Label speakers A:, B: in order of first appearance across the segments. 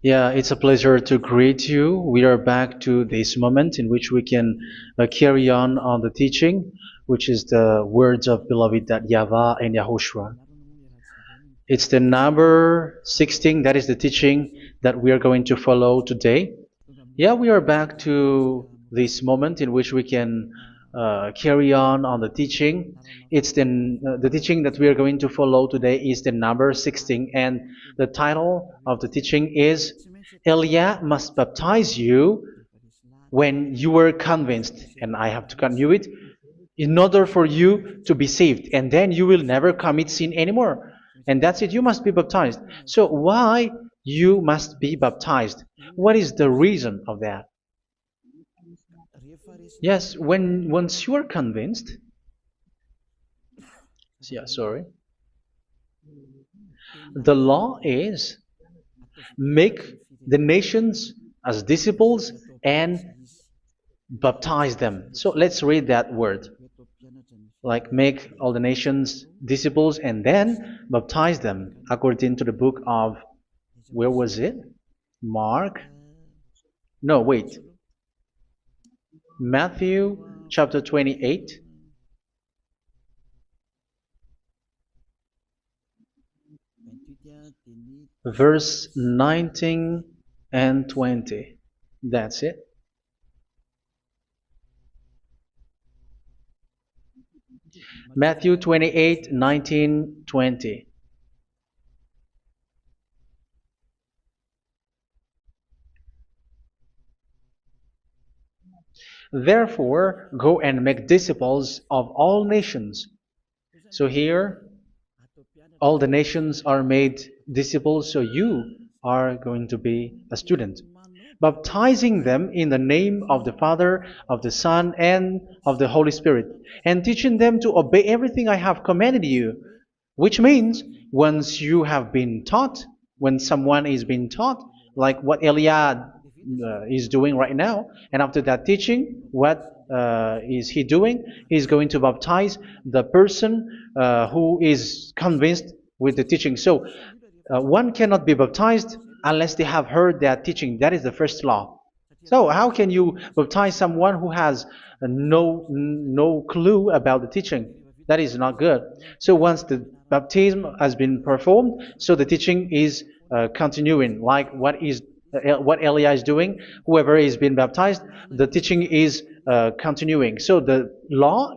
A: Yeah, it's a pleasure to greet you. We are back to this moment in which we can carry on the teaching, which is the words of beloved that YAHVAH and YAHOSHUA. It's the number 16, that is the teaching that we are going to follow today. Yeah, we are back to this moment in which we can carry on the teaching. It's the teaching that we are going to follow today is the number 16, and the title of the teaching is Elia must baptize you when you were convinced, and I have to continue it, in order for you to be saved, and then you will never commit sin anymore. And that's it, you must be baptized. So why you must be baptized? What is the reason of that? Yes, when once you are convinced, yeah, sorry, the law is make the nations as disciples and baptize them. So let's read that word. Like make all the nations disciples and then baptize them according to the book of, where was it? Mark? No, wait. Matthew chapter 28. Verse 19 and 20. That's it. Matthew 28, 19, 20. Therefore, go and make disciples of all nations. So here, all the nations are made disciples, so you are going to be a student. Baptizing them in the name of the Father, of the Son, and of the Holy Spirit, and teaching them to obey everything I have commanded you. Which means, once you have been taught, when someone is being taught, like what Elia is doing right now, and after that teaching, what is he doing? He's going to baptize the person who is convinced with the teaching. So, one cannot be baptized unless they have heard that teaching. That is the first law. So, how can you baptize someone who has no clue about the teaching? That is not good. So, once the baptism has been performed, so the teaching is continuing, like what Elia is doing. Whoever is being baptized, the teaching is continuing. So the law,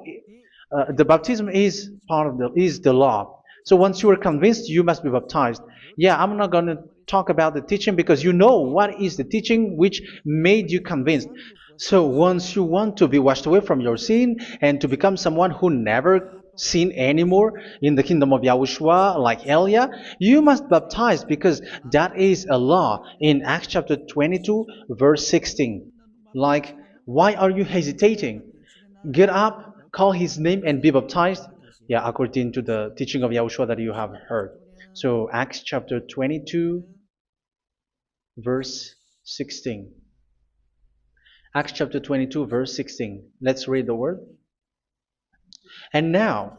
A: the baptism is part of the law. So once you are convinced, you must be baptized. Yeah, I'm not going to talk about the teaching because you know what is the teaching which made you convinced. So once you want to be washed away from your sin and to become someone who never sin anymore in the kingdom of Yahushua, like Elia, you must baptize because that is a law in Acts chapter 22, verse 16. Like, why are you hesitating? Get up, call his name, and be baptized. Yeah, according to the teaching of Yahushua that you have heard. So, Acts chapter 22, verse 16. Acts chapter 22, verse 16. Let's read the word. And now,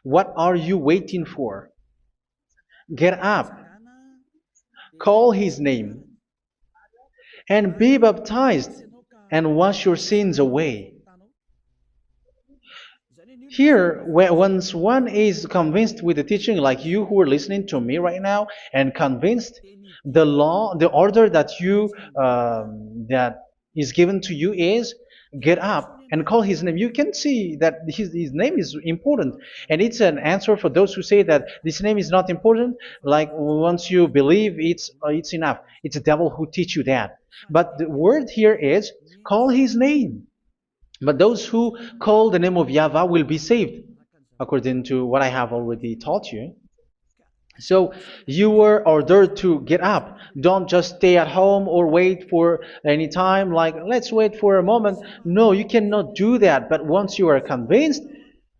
A: what are you waiting for? Get up, call his name, and be baptized, and wash your sins away. Here, once one is convinced with the teaching, like you who are listening to me right now, and convinced, the law, the order that that is given to you is get up and call his name. You can see that his name is important, and it's an answer for those who say that this name is not important. Like once you believe, it's enough. It's the devil who teach you that. But the word here is call his name. But those who call the name of YAHVAH will be saved, according to what I have already taught you. So you were ordered to get up. Don't just stay at home or wait for any time, like let's wait for a moment. No, you cannot do that. But once you are convinced,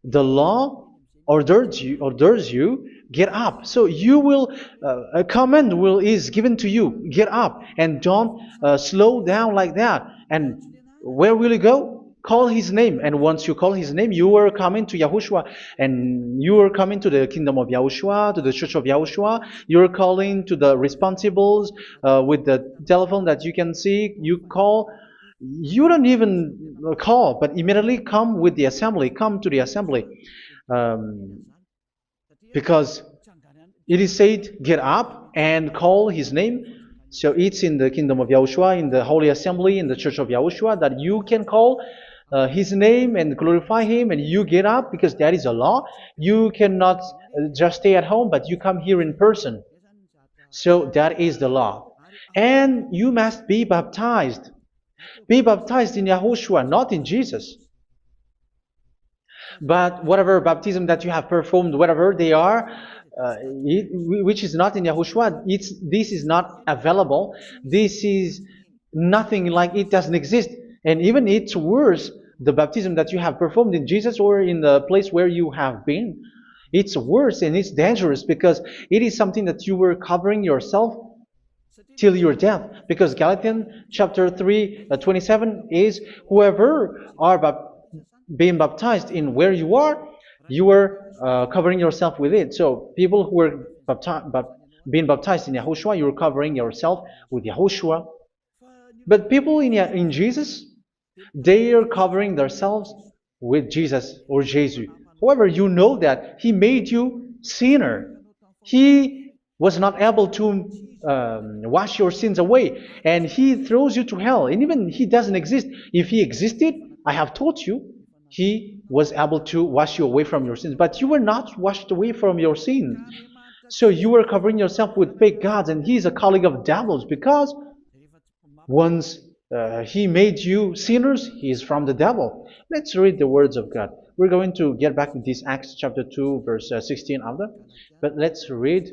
A: the law orders you get up. So you will a command is given to you. Get up and don't slow down like that. And where will you go? Call his name, and once you call his name, you are coming to Yahushua, and you are coming to the kingdom of Yahushua, to the church of Yahushua. You're calling to the responsibles with the telephone that you can see. You call. You don't even call, but immediately come with the assembly. Come to the assembly, um, because it is said, get up and call his name. So it's in the kingdom of Yahushua, in the holy assembly, in the church of Yahushua, that you can call his name and glorify him, and you get up because that is a law. You cannot just stay at home, but you come here in person. So that is the law. And you must be baptized. Be baptized in Yahushua, not in Jesus. But whatever baptism that you have performed, whatever they are, which is not in Yahushua, this is not available. This is nothing, like it doesn't exist. And even it's worse, the baptism that you have performed in Jesus or in the place where you have been. It's worse and it's dangerous because it is something that you were covering yourself till your death. Because Galatians chapter 3, 27 is, whoever are being baptized in where you are covering yourself with it. So people who are being baptized in Yahushua, you're covering yourself with Yahushua. But people in Jesus, they are covering themselves with Jesus or Jesus. However, you know that he made you sinner. He was not able to wash your sins away, and he throws you to hell. And even he doesn't exist. If he existed, I have told you, he was able to wash you away from your sins. But you were not washed away from your sins. So you were covering yourself with fake gods, and he's a colleague of devils, because once he made you sinners, he is from the devil. Let's read the words of God. We're going to get back to this Acts chapter 2, verse 16 after. But let's read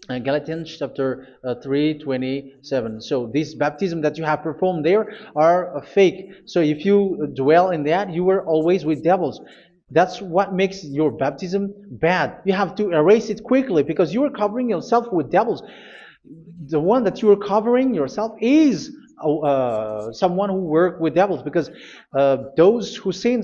A: Galatians chapter 3:27. So this baptism that you have performed there are fake. So if you dwell in that, you were always with devils. That's what makes your baptism bad. You have to erase it quickly because you are covering yourself with devils. The one that you are covering yourself is someone who works with devils, because those who sin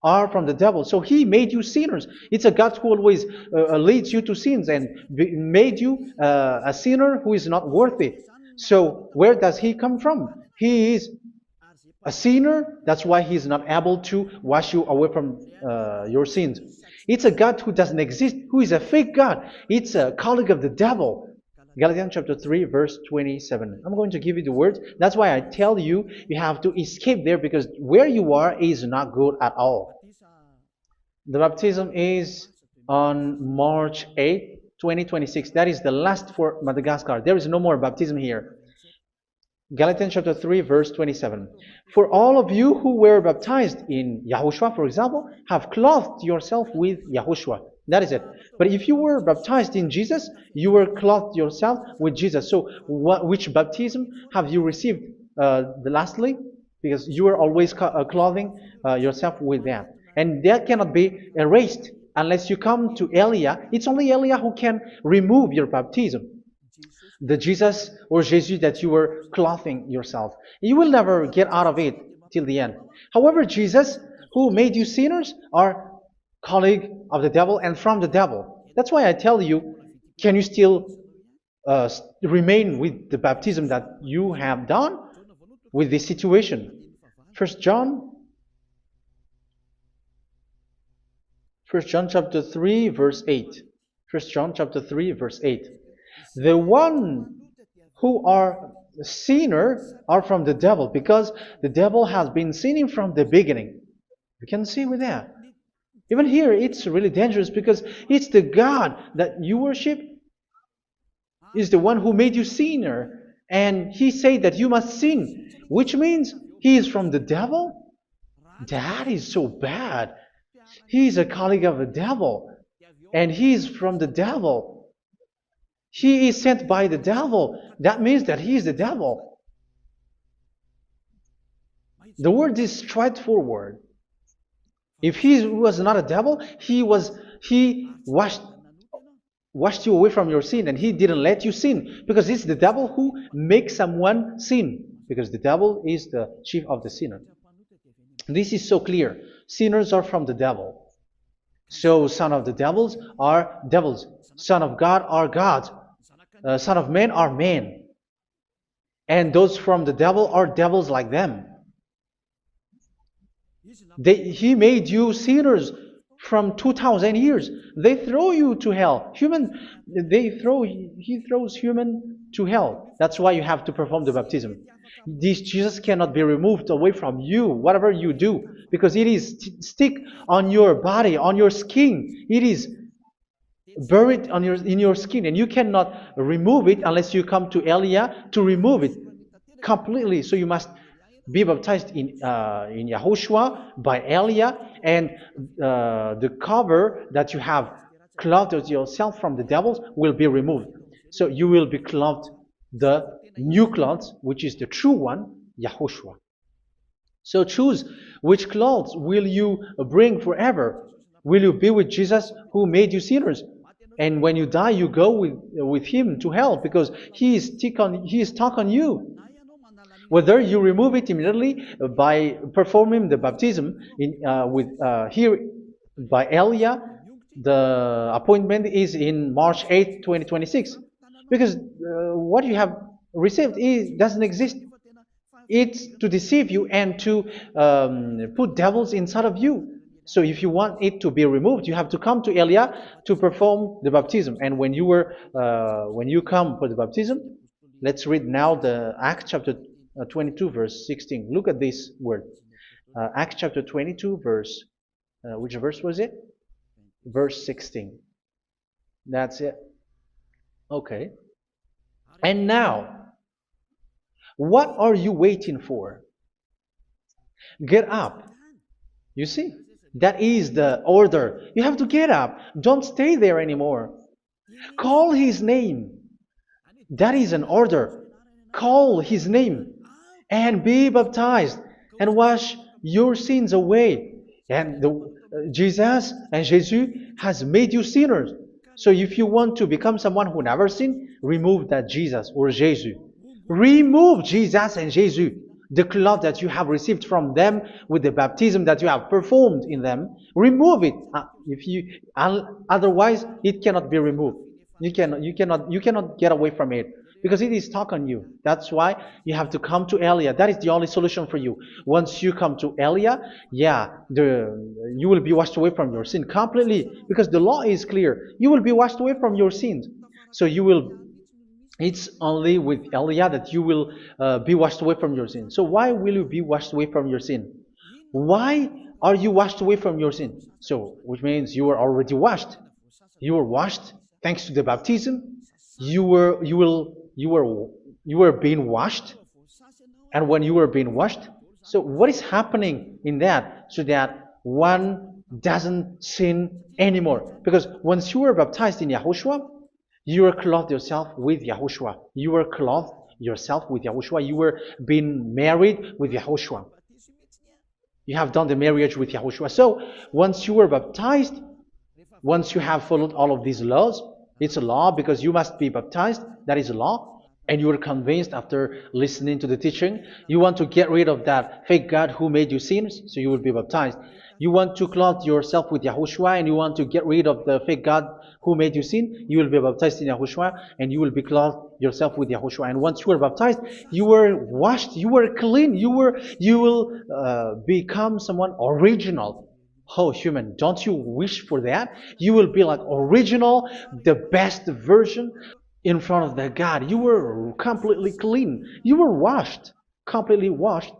A: are from the devil. So he made you sinners. It's a God who always leads you to sins and made you a sinner who is not worthy. So where does he come from? He is a sinner. That's why he's not able to wash you away from your sins. It's a God who doesn't exist, who is a fake God. It's a colleague of the devil. Galatians chapter 3, verse 27. I'm going to give you the words. That's why I tell you, you have to escape there, because where you are is not good at all. The baptism is on March 8, 2026. That is the last for Madagascar. There is no more baptism here. Galatians chapter 3, verse 27. For all of you who were baptized in Yahushua, for example, have clothed yourself with Yahushua. That is it. But if you were baptized in Jesus, you were clothed yourself with Jesus. So which baptism have you received lastly? Because you are always clothing yourself with that. And that cannot be erased unless you come to Elia. It's only Elia who can remove your baptism. The Jesus or Jesus that you were clothing yourself. You will never get out of it till the end. However, Jesus, who made you sinners, are colleague of the devil and from the devil. That's why I tell you, can you still remain with the baptism that you have done with this situation? 1 John chapter 3, verse 8. 1 John chapter 3, verse 8. The one who are sinner are from the devil, because the devil has been sinning from the beginning. You can see with that. Even here, it's really dangerous, because it's the God that you worship is the one who made you sinner, and he said that you must sin, which means he is from the devil. That is so bad. He is a colleague of the devil, and he is from the devil. He is sent by the devil. That means that he is the devil. The word is straightforward. If he was not a devil, he washed you away from your sin, and he didn't let you sin, because it's the devil who makes someone sin, because the devil is the chief of the sinner. This is so clear. Sinners are from the devil. So son of the devils are devils. Son of God are gods. Son of men are men. And those from the devil are devils like them. He made you sinners from 2,000 years. They throw you to hell. He throws human to hell. That's why you have to perform the baptism. This Jesus cannot be removed away from you, whatever you do, because it is stick on your body, on your skin. It is buried in your skin, and you cannot remove it unless you come to Elia to remove it completely. So you must be baptized in Yahushua by Elia, and the cover that you have clothed yourself from the devils will be removed. So you will be clothed the new clothes, which is the true one, Yahushua. So choose which clothes will you bring forever. Will you be with Jesus who made you sinners? And when you die, you go with him to hell because he is stuck on you. Whether you remove it immediately by performing the baptism here by Elia, the appointment is in March 8, 2026. Because what you have received doesn't exist. It's to deceive you and to put devils inside of you. So if you want it to be removed, you have to come to Elia to perform the baptism. And when you come for the baptism, let's read now the Acts chapter 22 verse 16. Look at this word. Acts chapter 22 verse, which verse was it? Verse 16. That's it. Okay. And now, what are you waiting for? Get up. You see, that is the order. You have to get up. Don't stay there anymore. Call his name. That is an order. Call his name and be baptized and wash your sins away. And Jesus has made you sinners. So if you want to become someone who never sinned, remove that Jesus or Jesus. Remove Jesus and Jesus, the cloth that you have received from them with the baptism that you have performed in them. Remove it. Otherwise, it cannot be removed. You cannot get away from it because it is stuck on you. That's why you have to come to Elia. That is the only solution for you. Once you come to Elia, you will be washed away from your sin completely because the law is clear. You will be washed away from your sins. So it's only with Elia that you will be washed away from your sin. So why will you be washed away from your sin? Why are you washed away from your sin? So, which means you are already washed. You were washed thanks to the baptism. You were being washed, and when you were being washed, so what is happening in that? So that one doesn't sin anymore. Because once you were baptized in Yahushua, you were clothed yourself with Yahushua. You were clothed yourself with Yahushua. You were being married with Yahushua. You have done the marriage with Yahushua. So once you were baptized, once you have followed all of these laws, it's a law because you must be baptized. That is a law. And you are convinced after listening to the teaching, you want to get rid of that fake God who made you sinners, so you will be baptized. You want to clothe yourself with Yahushua and you want to get rid of the fake God who made you sin, you will be baptized in Yahushua and you will be clothed yourself with Yahushua. And once you are baptized, you were washed, you were clean, you will become someone original. Oh, human, don't you wish for that? You will be like original, the best version in front of the God. You were completely clean. You were washed, completely washed.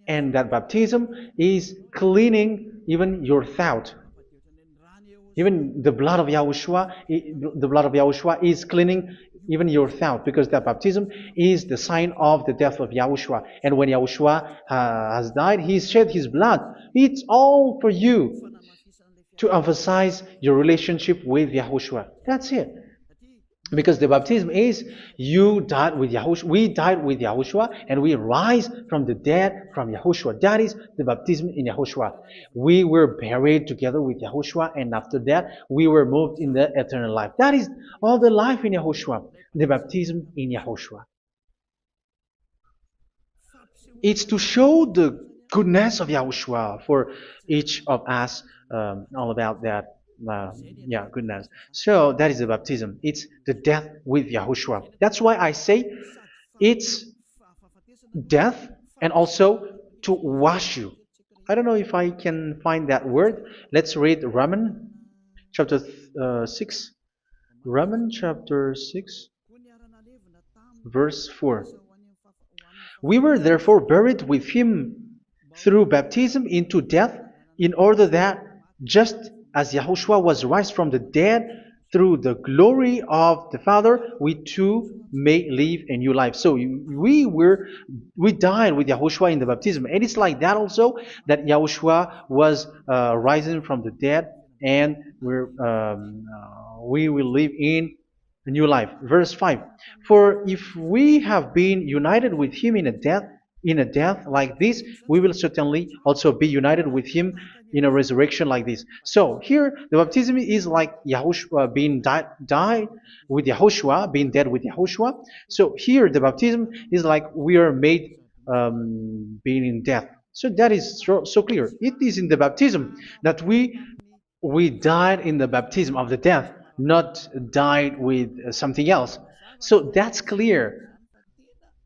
A: And that baptism is cleaning even your thought. Even the blood of Yahushua is cleaning even your thought, because that baptism is the sign of the death of Yahushua. And when Yahushua has died, he shed his blood. It's all for you to emphasize your relationship with Yahushua. That's it. Because the baptism is you died with Yahushua, we died with Yahushua, and we rise from the dead from Yahushua. That is the baptism in Yahushua. We were buried together with Yahushua, and after that we were moved in the eternal life. That is all the life in Yahushua, the baptism in Yahushua. It's to show the goodness of Yahushua for each of us, all about that. Yeah, goodness. So that is the baptism. It's the death with Yahushua. That's why I say it's death and also to wash you. I don't know if I can find that word. Let's read Romans chapter 6. Romans chapter 6, verse 4. We were therefore buried with him through baptism into death, in order that, just as Yahushua was raised from the dead through the glory of the Father, we too may live a new life. So we died with Yahushua in the baptism, and it's like that also that Yahushua was rising from the dead, and we will live in a new life. Verse 5. For if we have been united with him in a death like this, we will certainly also be united with him in a resurrection like this. So here the baptism is like Yahushua being died with Yahushua, being dead with Yahushua. So here the baptism is like we are made being in death. So that is so clear. It is in the baptism that we died in the baptism of the death, not died with something else. So that's clear.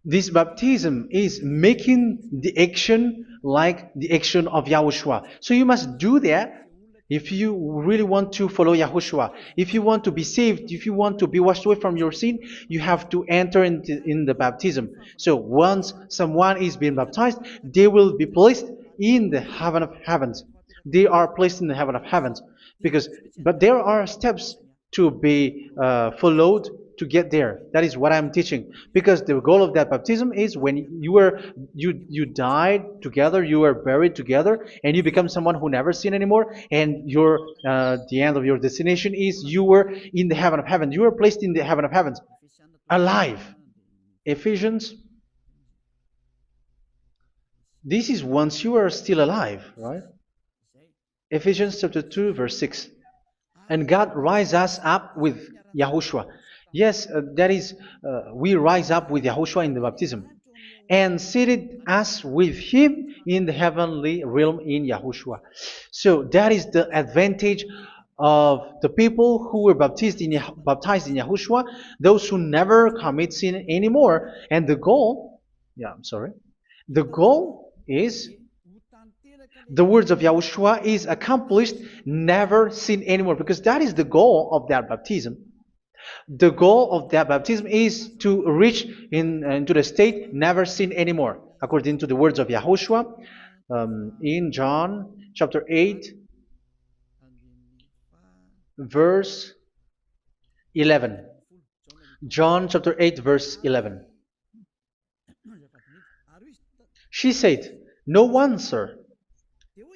A: This baptism is making the action like the action of Yahushua. So you must do that if you really want to follow Yahushua. If you want to be saved, if you want to be washed away from your sin, you have to enter in the baptism. So once someone is being baptized, they will be placed in the heaven of heavens. They are placed in the heaven of heavens because, but there are steps to be followed to get there. That is what I'm teaching. Because the goal of that baptism is when you died together, you were buried together, and you become someone who never sin anymore. And your the end of your destination is you were in the heaven of heaven. You were placed in the heaven of heavens, alive. Ephesians. This is once you are still alive, right? Ephesians chapter 2, verse 6. And God rise us up with Yahushua. Yes, that is, we rise up with Yahushua in the baptism. And seated us with him in the heavenly realm in Yahushua. So that is the advantage of the people who were baptized in Yahushua, those who never commit sin anymore. And the goal, the goal is the words of Yahushua is accomplished, never sin anymore, because that is the goal of that baptism. The goal of that baptism is to reach into the state never sin anymore, according to the words of Yahushua in John chapter 8, verse 11. John chapter 8, verse 11. She said, "No one, sir."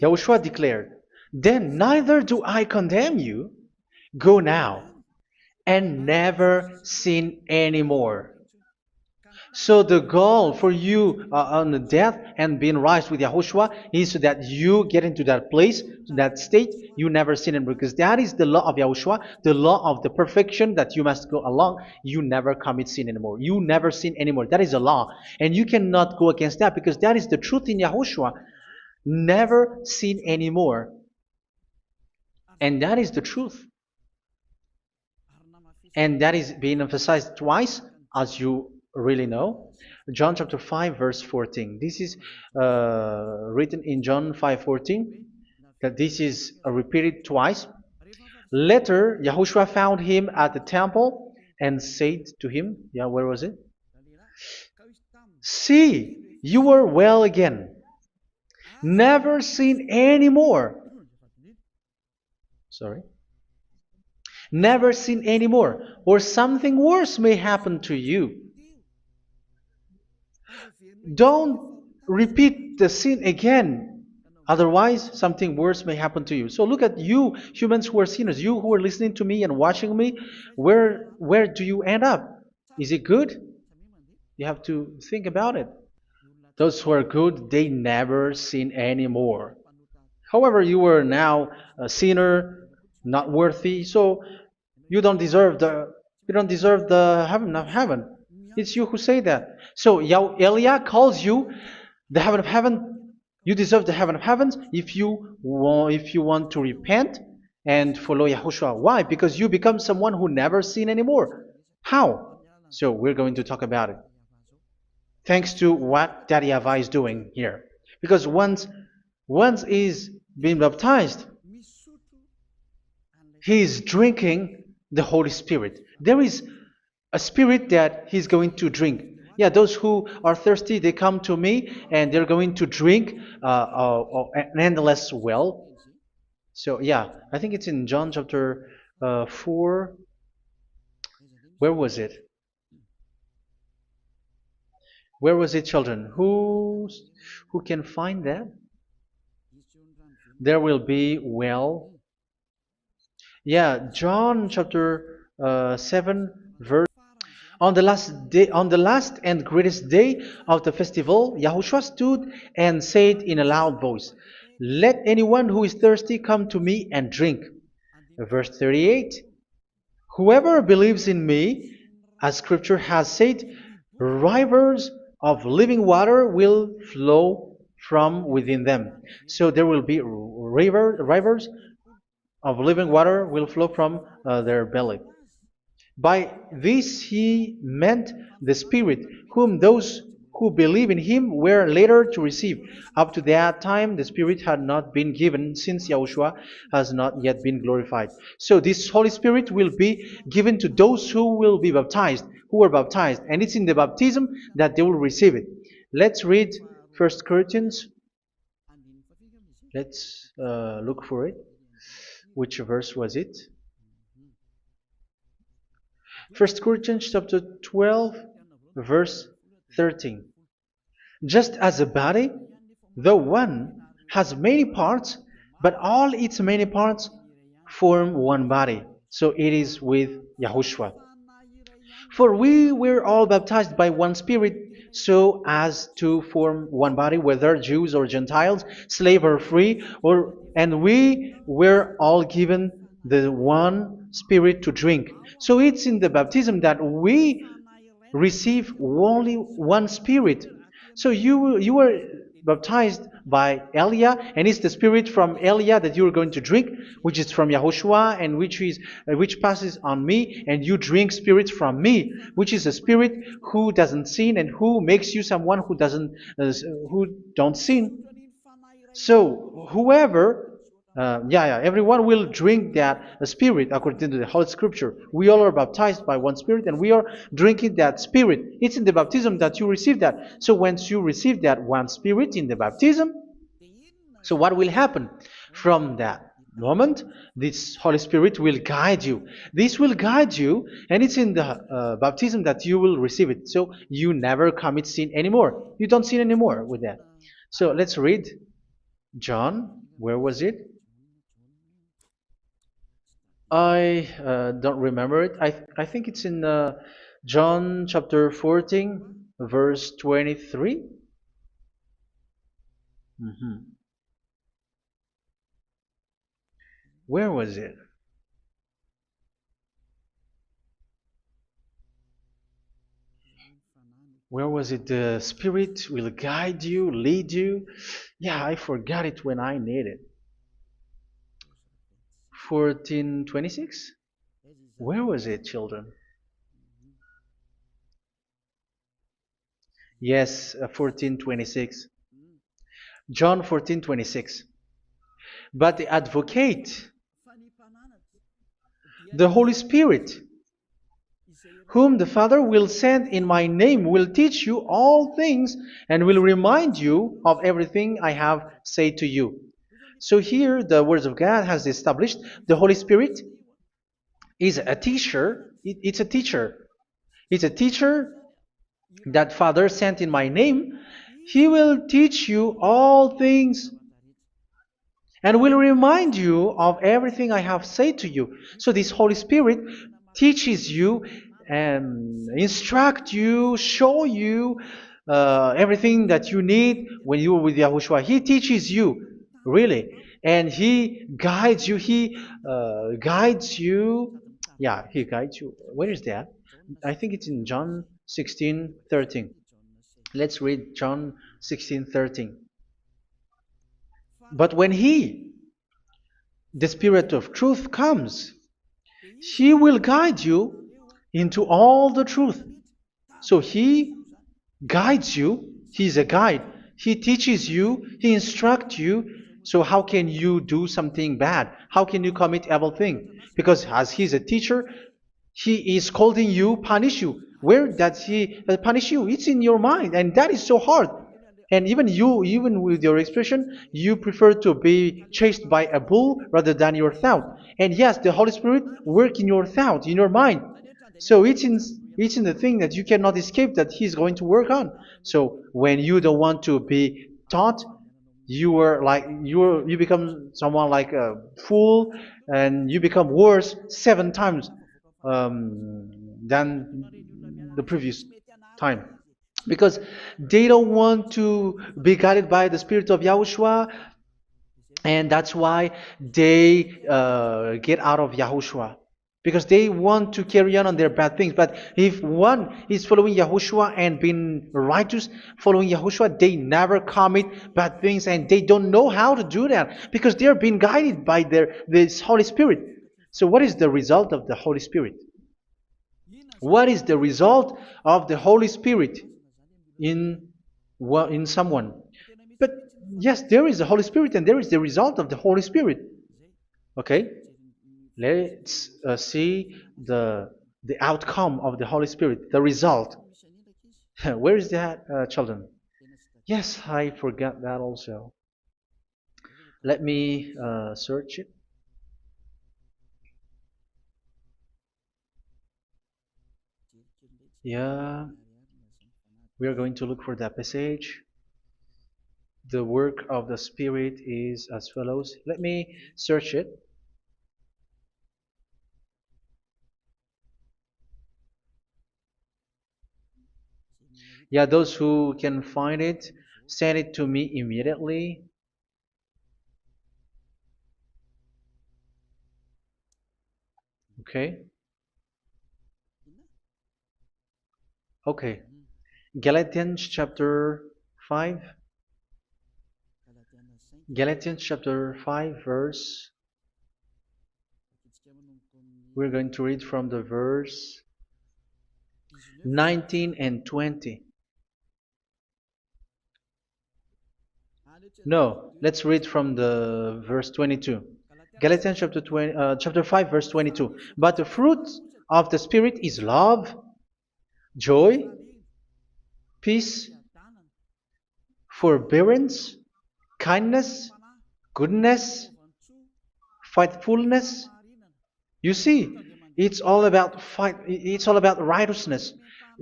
A: Yahushua declared, "Then neither do I condemn you. Go now and never sin anymore." So the goal for you on the death and being raised with Yahushua is so that you get into that place, that state, you never sin anymore. Because that is the law of Yahushua, the law of the perfection that you must go along. You never commit sin anymore. You never sin anymore. That is a law. And you cannot go against that because that is the truth in Yahushua. Never sin anymore. And that is the truth. And that is being emphasized twice, as you really know. John chapter 5, verse 14. This is written in John 5:14, that this is repeated twice. Later, Yahushua found him at the temple and said to him, where was it? "See, you are well again. Never sin anymore." Sorry. Never sin anymore, or something worse may happen to you. Don't repeat the sin again. Otherwise, something worse may happen to you. So look at you, humans who are sinners, you who are listening to me and watching me. Where do you end up? Is it good? You have to think about it. Those who are good, they never sin anymore. However, you are now a sinner, not worthy, so you don't deserve the heaven of heaven. It's you who say that. So Eliah calls you the heaven of heaven You deserve the heaven of heavens if you want to repent and follow Yahushua. Why? Because you become someone who never sin anymore. How? So we're going to talk about it. Thanks to what Daddy YAHVAH is doing here. Because once he's been baptized, he is drinking the Holy Spirit. There is a spirit that he's going to drink. Yeah, those who are thirsty, they come to me and they're going to drink an endless well. So, yeah, I think it's in John chapter 4. Where was it? Where was it, children? Who can find that? There will be well. Yeah, John chapter 7, verse. On the last and greatest day of the festival, Yahushua stood and said in a loud voice, "Let anyone who is thirsty come to me and drink." Verse 38, "Whoever believes in me, as scripture has said, rivers of living water will flow from within them." So there will be rivers of living water will flow from their belly. By this he meant the Spirit, whom those who believe in him were later to receive. Up to that time, the Spirit had not been given, since Yahushua has not yet been glorified. So this Holy Spirit will be given to those who will be baptized, who are baptized, and it's in the baptism that they will receive it. Let's read 1 Corinthians. Let's look for it. Which verse was it? 1 Corinthians chapter 12, verse 13. Just as a body, though one, has many parts, but all its many parts form one body. So it is with Yahushua. For we were all baptized by one Spirit, so as to form one body, whether Jews or Gentiles, slave or free, and we were all given the one Spirit to drink. So it's in the baptism that we receive only one Spirit. So you were baptized by Elia, and it's the Spirit from Elia that you are going to drink, which is from Yahushua, and which passes on me, and you drink Spirit from me, which is a Spirit who doesn't sin and who makes you someone who don't sin. So whoever, everyone will drink that Spirit according to the Holy Scripture. We all are baptized by one Spirit, and we are drinking that Spirit. It's in the baptism that you receive that. So once you receive that one Spirit in the baptism, so what will happen from that moment? This Holy Spirit will guide you. This will guide you, and it's in the baptism that you will receive it. So you never commit sin anymore. You don't sin anymore with that. So let's read John. Where was it? I don't remember it. I think it's in John chapter 14, verse 23. Mhm. Where was it? Where was it? The Spirit will guide you, lead you. Yeah, I forgot it when I need it. 14:26? Where was it, children? Yes, 14:26. John 14:26. But the advocate, the Holy Spirit, whom the Father will send in my name, will teach you all things and will remind you of everything I have said to you. So here the words of God has established the Holy Spirit is a teacher. It's a teacher. It's a teacher that Father sent in my name. He will teach you all things and will remind you of everything I have said to you. So this Holy Spirit teaches you and instruct you, show you everything that you need when you are with Yahushua. He teaches you, really, and He guides you. He guides you. Yeah, He guides you. Where is that? I think it's in John 16:13. Let's read John 16:13. But when the Spirit of truth comes, He will guide you into all the truth. So He guides you. He's a guide. He teaches you. He instructs you. So how can you do something bad? How can you commit evil thing? Because as He's a teacher, He is scolding you, punish you. Where does He punish you? It's in your mind, and that is so hard. And even you, even with your expression, you prefer to be chased by a bull rather than your thought. And yes, the Holy Spirit work in your thought, in your mind. So it's in the thing that you cannot escape that He's going to work on. So when you don't want to be taught, you become someone like a fool, and you become worse 7 times than the previous time, because they don't want to be guided by the Spirit of Yahushua, and that's why they get out of Yahushua, because they want to carry on their bad things. But if one is following Yahushua and being righteous, following Yahushua, they never commit bad things, and they don't know how to do that because they are being guided by this Holy Spirit. So what is the result of the Holy Spirit? What is the result of the Holy Spirit in someone? But yes, there is the Holy Spirit, and there is the result of the Holy Spirit. Okay, let's see the outcome of the Holy Spirit, the result. Where is that, children? Yes, I forgot that also. Let me search it. Yeah, we are going to look for that passage. The work of the Spirit is as follows. Let me search it. Yeah, those who can find it, send it to me immediately. Okay. Okay. Galatians chapter 5. Galatians chapter 5 verse. We're going to read from the verse 19 and 20. No, let's read from the verse 22. Galatians chapter 5 verse 22. But the fruit of the Spirit is love, joy, peace, forbearance, kindness, goodness, faithfulness. You see, it's all about fight. It's all about righteousness,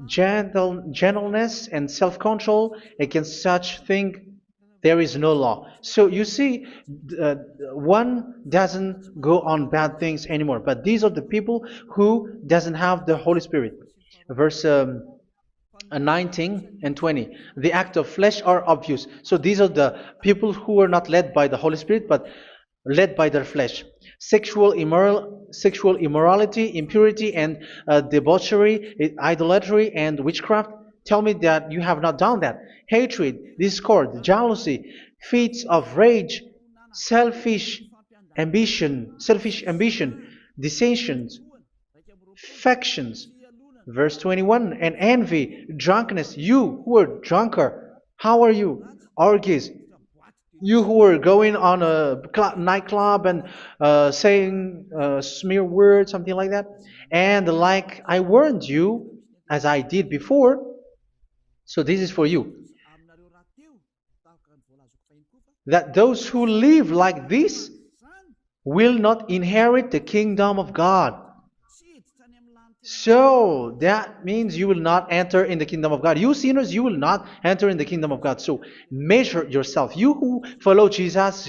A: gentleness, and self-control. Against such thing, there is no law. So you see, uh, one doesn't go on bad things anymore. But these are the people who doesn't have the Holy Spirit. Verse 19 and 20. The act of flesh are obvious. So these are the people who are not led by the Holy Spirit, but led by their flesh. Sexual immorality, impurity, and debauchery, idolatry, and witchcraft. Tell me that you have not done that. Hatred, discord, jealousy, fits of rage, selfish ambition, dissensions, factions. Verse 21, and envy, drunkenness. You who are drunkard, how are you? Orgies. You who are going on a nightclub and saying smear words, something like that. And like I warned you, as I did before, so this is for you, that those who live like this will not inherit the kingdom of God. So that means you will not enter in the kingdom of God. You sinners, you will not enter in the kingdom of God. So measure yourself. You who follow Jesus,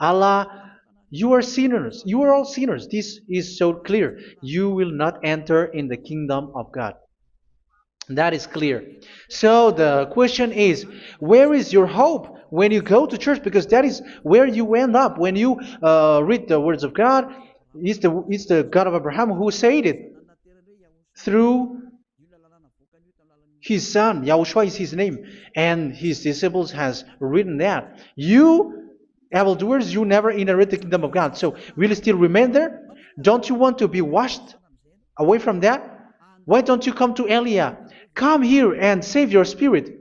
A: Allah, you are sinners. You are all sinners. This is so clear. You will not enter in the kingdom of God. That is clear. So the question is, where is your hope when you go to church? Because that is where you end up when you read the words of God. It's the God of Abraham who said it through his son. Yahushua is his name, and his disciples has written that. You evildoers, you never inherit the kingdom of God. So will you still remain there? Don't you want to be washed away from that? Why don't you come to Elia? Come here and save your spirit.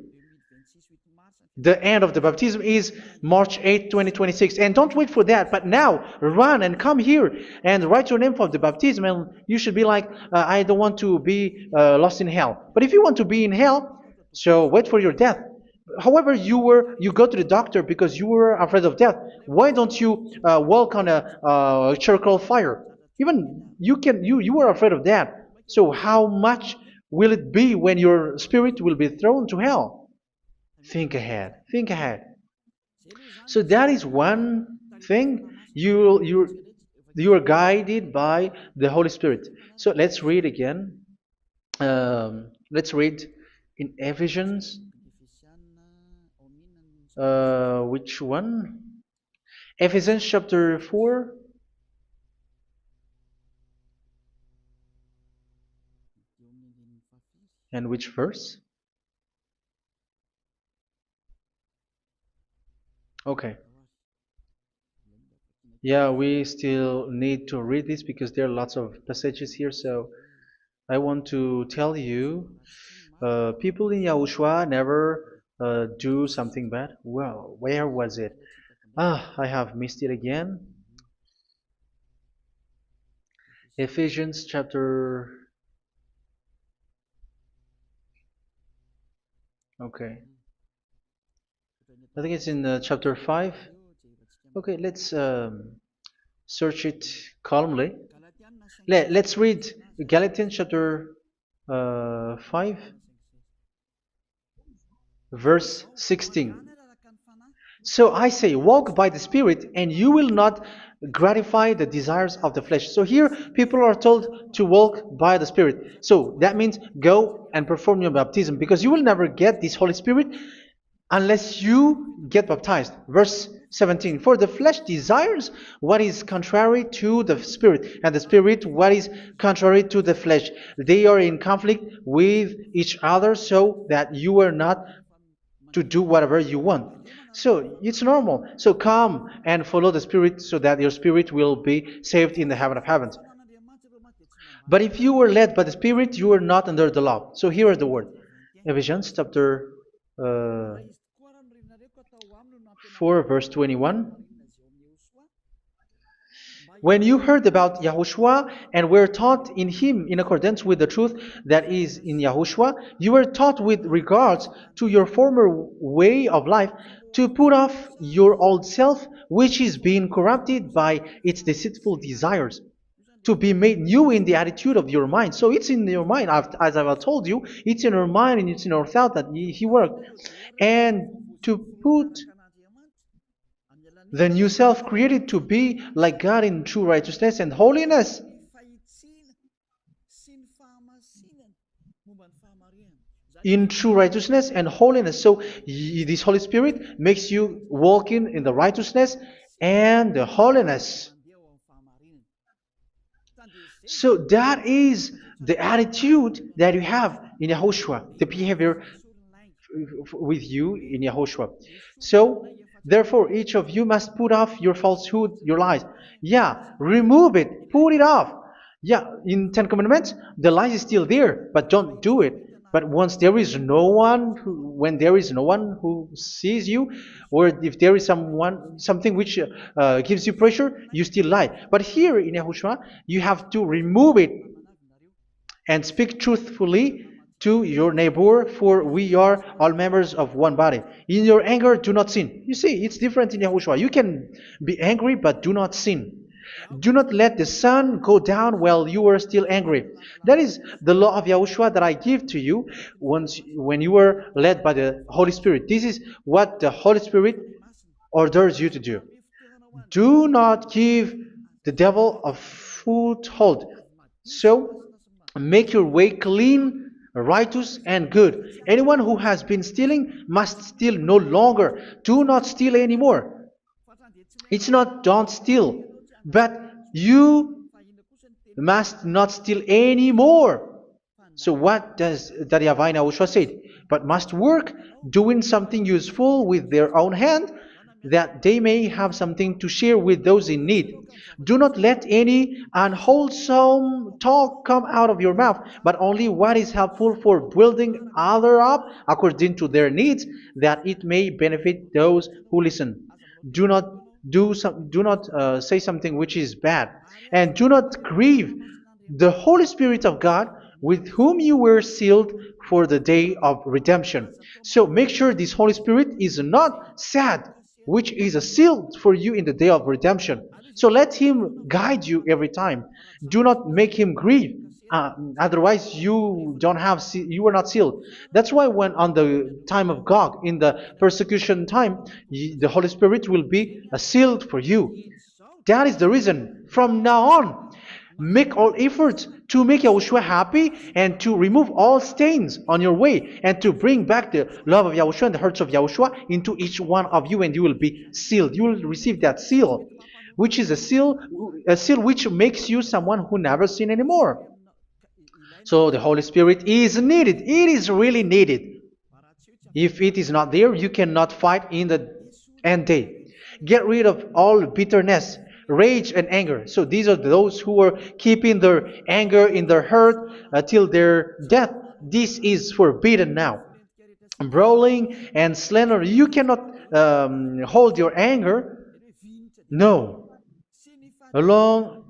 A: The end of the baptism is March 8th, 2026. And don't wait for that, but now run and come here and write your name for the baptism. And you should be like, I don't want to be lost in hell. But if you want to be in hell, so wait for your death. However, you go to the doctor because you were afraid of death. Why don't you walk on a charcoal fire? Even you were afraid of that. So how much will it be when your spirit will be thrown to hell? Think ahead. Think ahead. So that is one thing. You are guided by the Holy Spirit. So let's read again. Let's read in Ephesians. Which one? Ephesians chapter 4. And which verse? Okay. Yeah, we still need to read this because there are lots of passages here. So I want to tell you, people in Yahushua never do something bad. Well, where was it? I have missed it again. Ephesians chapter. Okay. I think it's in chapter 5. Okay, let's search it calmly. Let's read Galatians chapter 5, verse 16. So I say, walk by the Spirit, and you will not gratify the desires of the flesh. So here, people are told to walk by the Spirit. So that means go and perform your baptism, because you will never get this Holy Spirit unless you get baptized. Verse 17. For the flesh desires what is contrary to the Spirit, and the Spirit what is contrary to the flesh. They are in conflict with each other, so that you are not to do whatever you want. So it's normal. So come and follow the Spirit so that your spirit will be saved in the heaven of heavens. But if you were led by the Spirit, you are not under the law. So here is the word. Ephesians chapter 4 verse 21. When you heard about Yahushua and were taught in him in accordance with the truth that is in Yahushua, you were taught with regards to your former way of life to put off your old self, which is being corrupted by its deceitful desires, to be made new in the attitude of your mind. So it's in your mind, as I've told you, it's in your mind and it's in your thought that he worked. And to put the new self created to be like God in true righteousness and holiness. In true righteousness and holiness. So this Holy Spirit makes you walking in the righteousness and the holiness. So that is the attitude that you have in Yahushua, the behavior with you in Yahushua. So therefore, each of you must put off your falsehood, your lies. Yeah, remove it, put it off. Yeah, in Ten Commandments, the lie is still there, but don't do it. But once there is no one, when there is no one who sees you, or if there is something which gives you pressure, you still lie. But here in Yahushua, you have to remove it and speak truthfully to your neighbor, for we are all members of one body. In your anger, do not sin. You see, it's different in Yahushua. You can be angry, but do not sin. Do not let the sun go down while you are still angry. That is the law of Yahushua that I give to you when you were led by the Holy Spirit. This is what the Holy Spirit orders you to do. Do not give the devil a foothold. So, make your way clean, righteous, and good. Anyone who has been stealing must steal no longer. Do not steal anymore. It's not don't steal, but you must not steal anymore. So what does the YAHVAH said? But must work, doing something useful with their own hand, that they may have something to share with those in need. Do not let any unwholesome talk come out of your mouth, but only what is helpful for building other up according to their needs, that it may benefit those who listen. Do not do not say something which is bad, and do not grieve the Holy Spirit of God, with whom you were sealed for the day of redemption. So make sure this Holy Spirit is not sad, which is a seal for you in the day of redemption. So let Him guide you every time. Do not make Him grieve. Otherwise, you are not sealed. That's why when on the time of God, in the persecution time, the Holy Spirit will be a sealed for you. That is the reason. From now on, make all efforts to make Yahushua happy and to remove all stains on your way and to bring back the love of Yahushua and the hearts of Yahushua into each one of you, and you will be sealed. You will receive that seal, which is a seal which makes you someone who never sin anymore. So the Holy Spirit is needed. It is really needed. If it is not there, you cannot fight in the end day. Get rid of all bitterness, rage, and anger. So these are those who are keeping their anger in their heart till their death. This is forbidden now. Brawling and slander. You cannot hold your anger. No. Along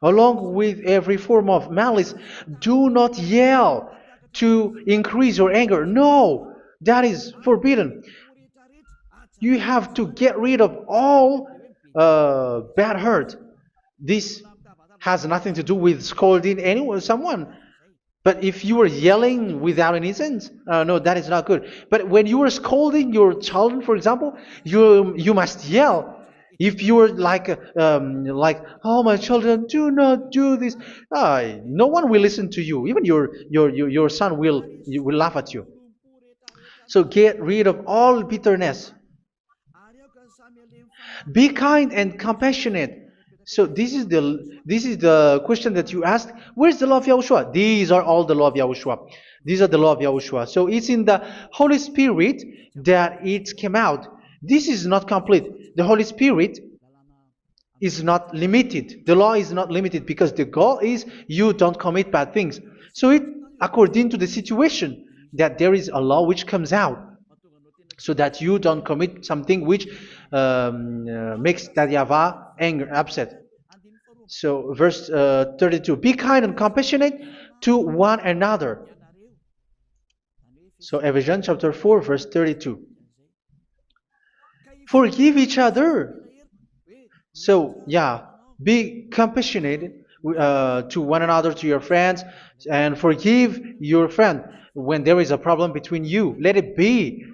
A: Along with every form of malice, do not yell to increase your anger. No, that is forbidden. You have to get rid of all bad hurt. This has nothing to do with scolding anyone, someone. But if you are yelling without any sense, no, that is not good. But when you are scolding your children, for example, you must yell. If you are like, oh my children, do not do this, no one will listen to you. Even your son will laugh at you. So get rid of all bitterness. Be kind and compassionate. So this is the question that you asked. Where's the law of Yahushua? These are all the law of Yahushua. These are the law of Yahushua. So it's in the Holy Spirit that it came out. This is not complete. The Holy Spirit is not limited. The law is not limited because the goal is you don't commit bad things. So it according to the situation that there is a law which comes out, so that you don't commit something which makes that YAHVAH anger, upset. So verse 32, be kind and compassionate to one another. So Ephesians chapter 4 verse 32. Forgive each other. So yeah, be compassionate to one another, to your friends, and forgive your friend when there is a problem between you. Let it be.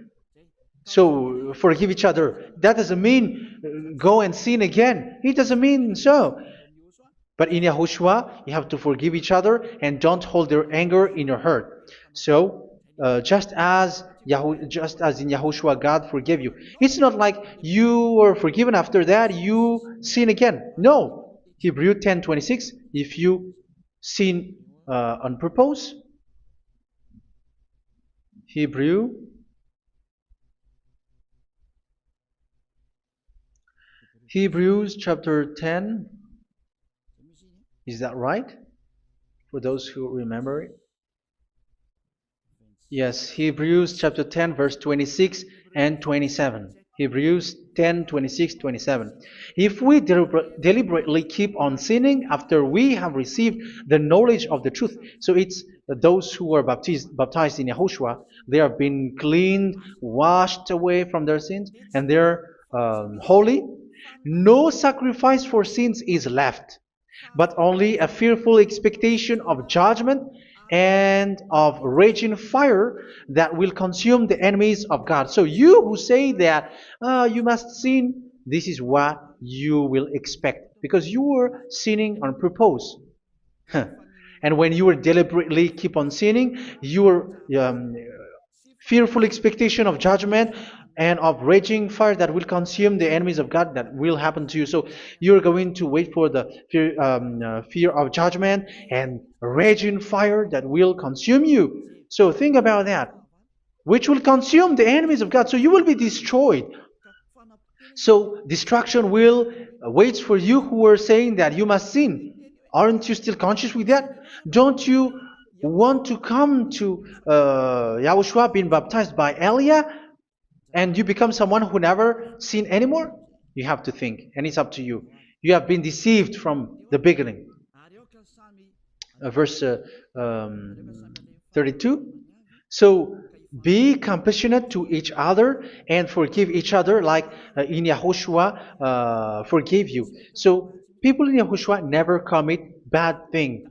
A: So forgive each other. That doesn't mean go and sin again. It doesn't mean so. But in Yahushua, you have to forgive each other and don't hold their anger in your heart. So just as in Yahushua, God forgave you. It's not like you were forgiven after that you sin again. No. Hebrew 10:26. If you sin on purpose, Hebrews chapter 10. Is that right? For those who remember it? Yes, Hebrews chapter 10 verse 26 and 27. Hebrews 10, 26, 27. If we deliberately keep on sinning after we have received the knowledge of the truth, so it's those who are baptized in Yahushua, they have been cleaned, washed away from their sins, and they're holy. No sacrifice for sins is left, but only a fearful expectation of judgment and of raging fire that will consume the enemies of God. So you who say that you must sin, this is what you will expect, because you were sinning on purpose. And when you deliberately keep on sinning, your fearful expectation of judgment and of raging fire that will consume the enemies of God, that will happen to you. So you're going to wait for the fear of judgment and raging fire that will consume you. So think about that. which will consume the enemies of God. So you will be destroyed. So destruction will wait for you who are saying that you must sin. Aren't you still conscious with that? Don't you want to come to Yahushua being baptized by Elia and you become someone who never sinned anymore? You have to think, and it's up to you. You have been deceived from the beginning. Verse 32. So be compassionate to each other and forgive each other like in Yahushua forgave you. So people in Yahushua never commit bad thing.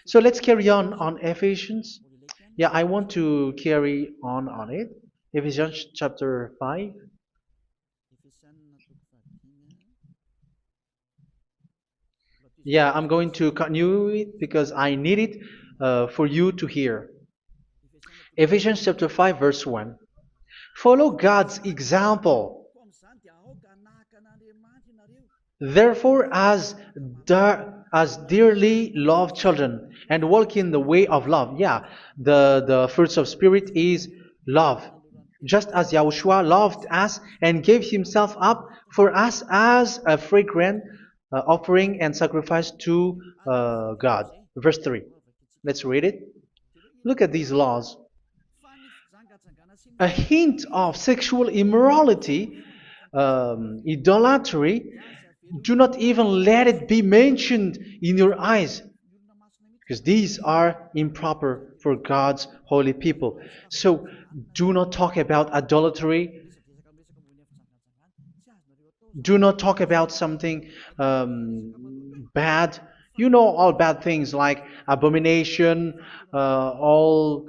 A: So let's carry on Ephesians. Yeah, I want to carry on it. Ephesians chapter 5. Yeah, I'm going to continue it because I need it for you to hear. Ephesians chapter 5 verse 1. Follow God's example. Therefore, as dearly loved children, and walk in the way of love. Yeah, the fruits of spirit is love. Just as Yahushua loved us and gave himself up for us as a fragrant offering and sacrifice to God. Verse 3. Let's read it. Look at these laws. A hint of sexual immorality, idolatry, do not even let it be mentioned in your eyes, because these are improper for God's holy people. So do not talk about idolatry. Do not talk about something bad. You know all bad things like abomination, all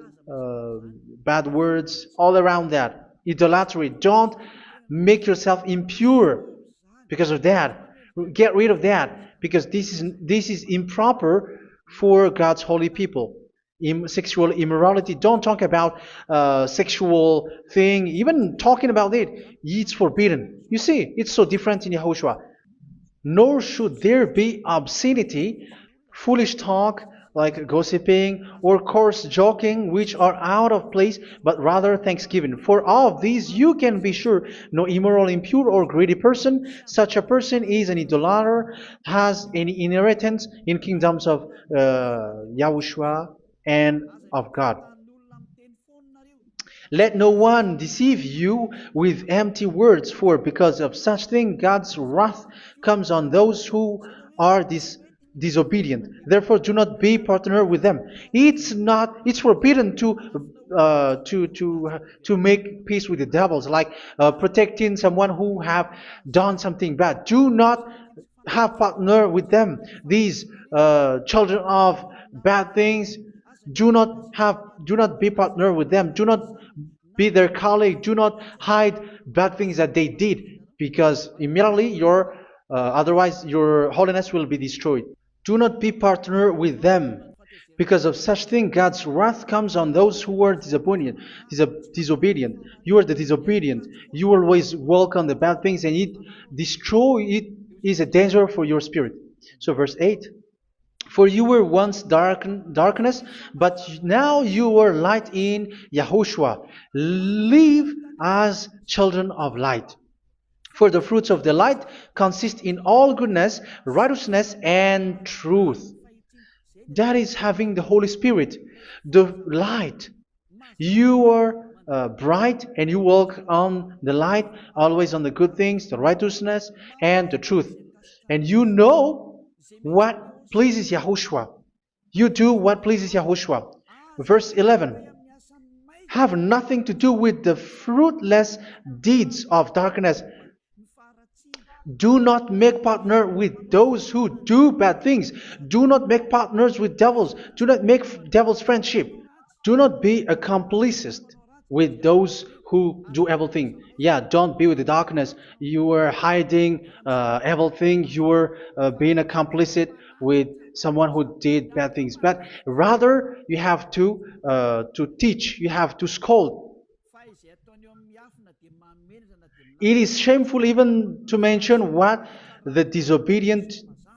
A: bad words, all around that. Idolatry. Don't make yourself impure because of that. Get rid of that because this is improper for God's holy people. Sexual immorality. Don't talk about sexual thing. Even talking about it, it's forbidden. You see, it's so different in Yahushua. Nor should there be obscenity, foolish talk like gossiping or coarse joking, which are out of place, but rather thanksgiving. For of these you can be sure: no immoral, impure, or greedy person, such a person is an idolater, has any inheritance in kingdoms of Yahushua and of God. Let no one deceive you with empty words, for because of such thing God's wrath comes on those who are disobedient. Therefore, do not be partner with them. It's forbidden to make peace with the devils, like protecting someone who have done something bad. Do not have partner with them. These children of bad things, do not be partner with them. Do not be their colleague. Do not hide bad things that they did, because immediately otherwise your holiness will be destroyed. Do not be partner with them. Because of such thing, God's wrath comes on those who are disobedient. You are the disobedient. You always walk on the bad things, and it is a danger for your spirit. So verse 8. For you were once darkness, but now you are light in Yahushua. Live as children of light. For the fruits of the light consist in all goodness, righteousness, and truth. That is having the Holy Spirit, the light. You are bright and you walk on the light, always on the good things, the righteousness, and the truth. And you know what pleases Yahushua. You do what pleases Yahushua. Verse 11. Have nothing to do with the fruitless deeds of darkness. Do not make partner with those who do bad things. Do not make partners with devils. Do not make devils friendship. Do not be a complicit with those who do evil thing. Yeah, don't be with the darkness. You are hiding evil thing. You are being a complicit with someone who did bad things. But rather, you have to teach. You have to scold. It is shameful even to mention what the disobedient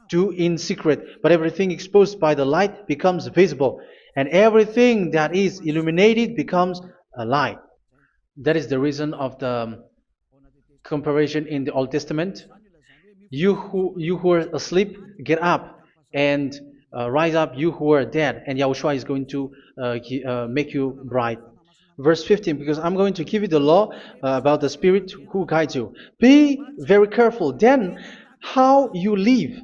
A: do in secret, but everything exposed by the light becomes visible, and everything that is illuminated becomes a lie. That is the reason of the comparison in the Old Testament. You who are asleep, get up and rise up, you who are dead, and Yahushua is going to make you bright. Verse 15, because I'm going to give you the law about the Spirit who guides you. Be very careful then how you live,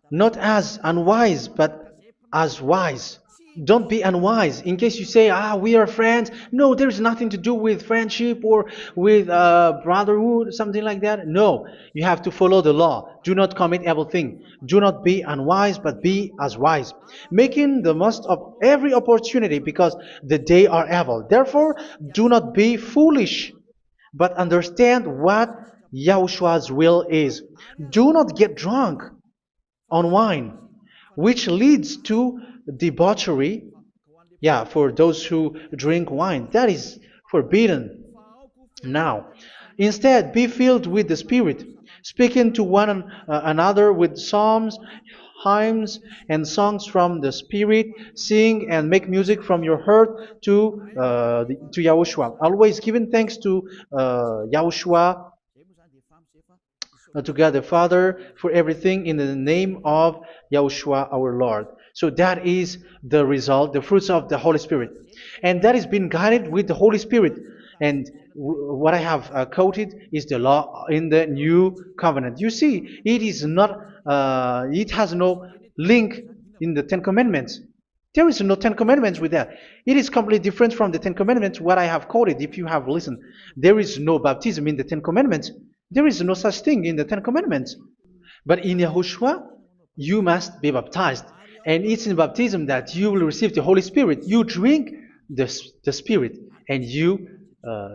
A: not as unwise, but as wise. Don't be unwise. In case you say, we are friends. No, there's nothing to do with friendship or with brotherhood, something like that. No, you have to follow the law. Do not commit evil thing. Do not be unwise, but be as wise, making the most of every opportunity, because the day are evil. Therefore, do not be foolish, but understand what Yahushua's will is. Do not get drunk on wine, which leads to debauchery. Yeah, for those who drink wine, that is forbidden now. Instead, be filled with the Spirit, speaking to one another with psalms, hymns, and songs from the Spirit. Sing and make music from your heart to Yahushua. Always giving thanks to Yahushua, to God the Father, for everything in the name of Yahushua our Lord. So that is the result, the fruits of the Holy Spirit. And that is being guided with the Holy Spirit. And what I have quoted is the law in the new covenant. You see, it is not, it has no link in the Ten Commandments. There is no Ten Commandments with that. It is completely different from the Ten Commandments, what I have quoted, if you have listened. There is no baptism in the Ten Commandments. There is no such thing in the Ten Commandments. But in Yahushua, you must be baptized. And it's in baptism that you will receive the Holy Spirit. You drink the Spirit, and you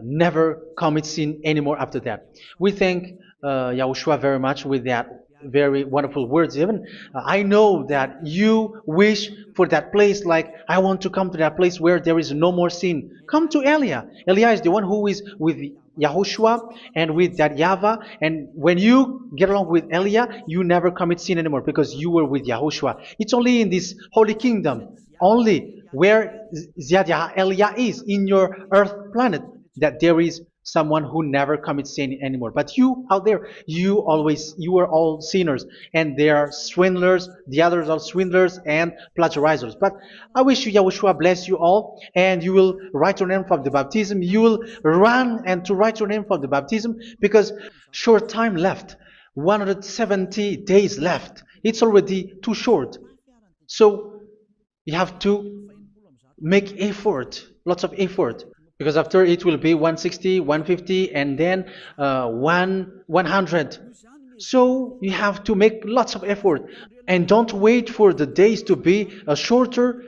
A: never commit sin anymore after that. We thank Yahushua very much with that very wonderful words. Even I know that you wish for that place, like, I want to come to that place where there is no more sin. Come to Elia. Elia is the one who is with Yahushua and with that YAHVAH. And when you get along with Elia, you never commit sin anymore, because you were with Yahushua. It's only in this holy kingdom, only where Ziyadah Elia is, in your earth planet, that there is someone who never commits sin anymore. But you out there, you are all sinners, and they are swindlers. The others are swindlers and plagiarizers. But I wish you, Yahushua, bless you all, and you will write your name for the baptism. You will run and to write your name for the baptism, because short time left, 170 days left. It's already too short. So you have to make effort, lots of effort, because after it will be 160, 150, and then 100. So you have to make lots of effort, and don't wait for the days to be shorter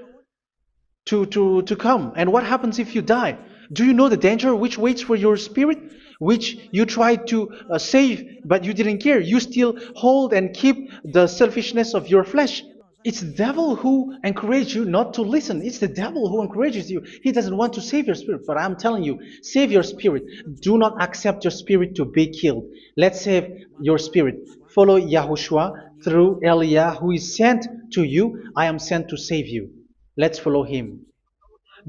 A: to come. And what happens if you die? Do you know the danger which waits for your spirit, which you tried to save, but you didn't care? You still hold and keep the selfishness of your flesh. It's the devil who encourages you not to listen. It's the devil who encourages you. He doesn't want to save your spirit. But I'm telling you, save your spirit. Do not accept your spirit to be killed. Let's save your spirit. Follow Yahushua through Elia, who is sent to you. I am sent to save you. Let's follow him.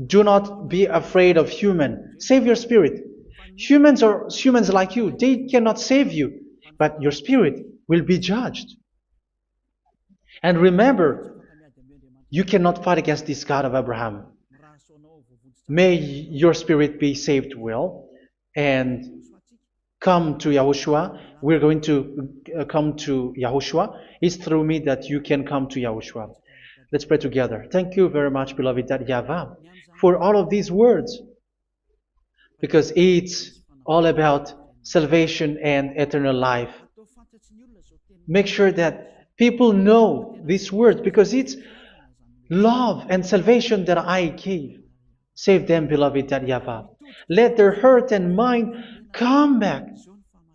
A: Do not be afraid of human. Save your spirit. Humans are humans like you. They cannot save you. But your spirit will be judged. And remember, you cannot fight against this God of Abraham. May your spirit be saved well and come to Yahushua. We're going to come to Yahushua. It's through me that you can come to Yahushua. Let's pray together. Thank you very much, beloved YAHVAH, for all of these words, because it's all about salvation and eternal life. Make sure that people know these words, because it's love and salvation that I gave. Save them, beloved YAHVAH. Let their heart and mind come back,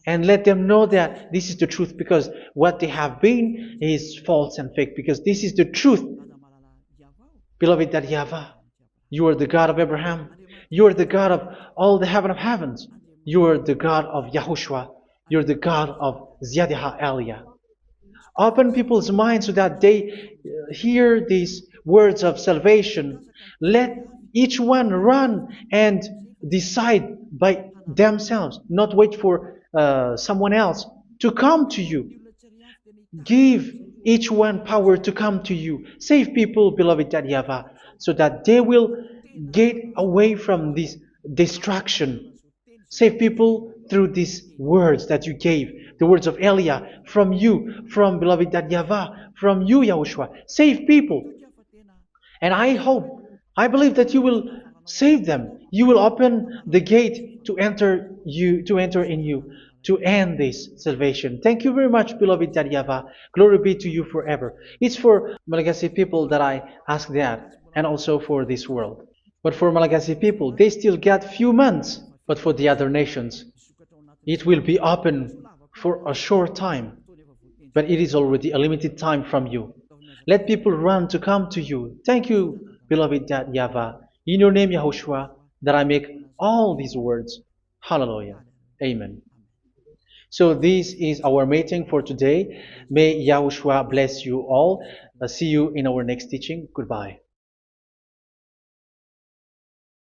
A: and let them know that this is the truth, because what they have been is false and fake, because this is the truth. Beloved YAHVAH, you are the God of Abraham. You are the God of all the heaven of heavens. You are the God of Yahushua. You are the God of Ziyadah Elia. Open people's minds so that they hear these words of salvation. Let Each one run and decide by themselves, not wait for someone else to come to you. Give each one power to come to you. Save people, beloved YAHVAH, so that they will get away from this distraction. Save people through these words that you gave, the words of Elia, from you, from beloved YAHVAH, from you, Yahushua. Save people. And I hope, I believe that you will save them. You will open the gate to enter you, to enter in you, to end this salvation. Thank you very much, beloved YAHVAH. Glory be to you forever. It's for Malagasy people that I ask that, and also for this world. But for Malagasy people, they still got few months. But for the other nations, it will be open for a short time. But it is already a limited time from you. Let people run to come to you. Thank you, beloved YAHVAH. In your name, Yahushua, that I make all these words. Hallelujah. Amen. So this is our meeting for today. May Yahushua bless you all. See you in our next teaching. Goodbye.